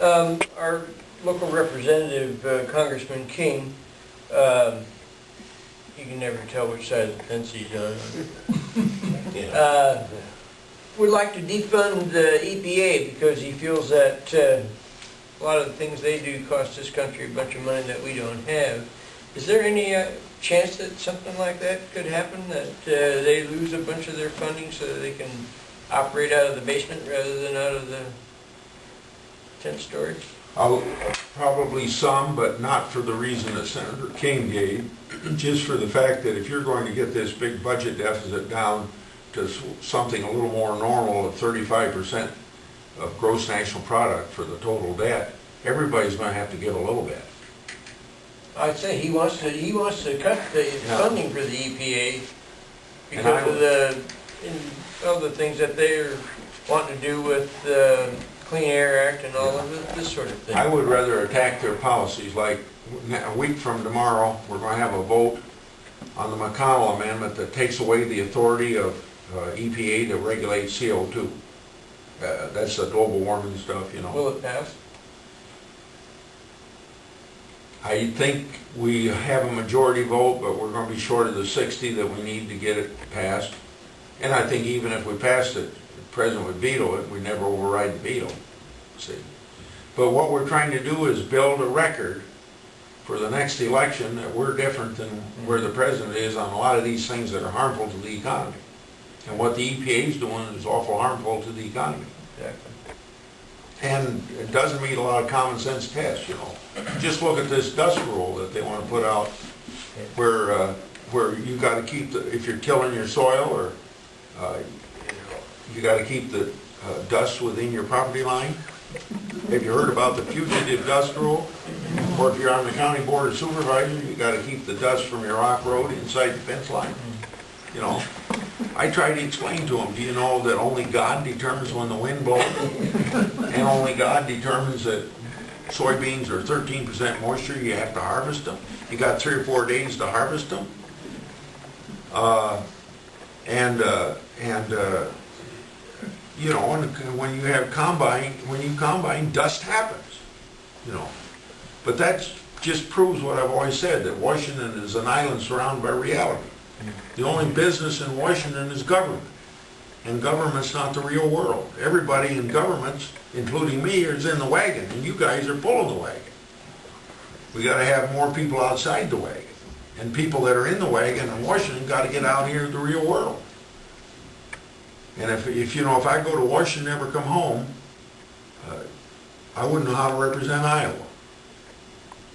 Our local representative, Congressman King, you can never tell which side of the fence he's on, would like to defund the EPA because he feels that a lot of the things they do cost this country a bunch of money that we don't have. Is there any chance that something like that could happen, that they lose a bunch of their funding so that they can operate out of the basement rather than out of the 10th story? Probably some, but not for the reason that Senator King gave, just for the fact that if you're going to get this big budget deficit down to something a little more normal of 35% of gross national product for the total debt, everybody's going to have to give a little bit. I'd say he wants to cut the funding for the EPA because of the things that they're wanting to do with the Clean Air Act and all of this sort of thing. I would rather attack their policies. Like a week from tomorrow, we're going to have a vote on the McConnell amendment that takes away the authority of EPA to regulate CO2. That's the global warming stuff, you know. Will it pass? I think we have a majority vote, but we're going to be short of the 60 that we need to get it passed. And I think even if we passed it, the president would veto it. We'd never override the veto. See? But what we're trying to do is build a record for the next election that we're different than where the president is on a lot of these things that are harmful to the economy. And what the EPA is doing is awful harmful to the economy. Exactly. And it doesn't meet a lot of common sense tests, you know. Just look at this dust rule that they want to put out where you got to keep the, if you're tilling your soil, or you got to keep the dust within your property line. Have you heard about the fugitive dust rule? Or if you're on the county board of supervisors, you got to keep the dust from your rock road inside the fence line. You know, I try to explain to them, do you know that only God determines when the wind blows? And only God determines that soybeans are 13% moisture, you have to harvest them. You got 3 or 4 days to harvest them. You know, when you have combine, dust happens, you know. But that just proves what I've always said, that Washington is an island surrounded by reality. The only business in Washington is government. And government's not the real world. Everybody in governments, including me, is in the wagon, and you guys are pulling the wagon. We got to have more people outside the wagon. And people that are in the wagon in Washington got to get out here to the real world. And if I go to Washington and never come home, I wouldn't know how to represent Iowa.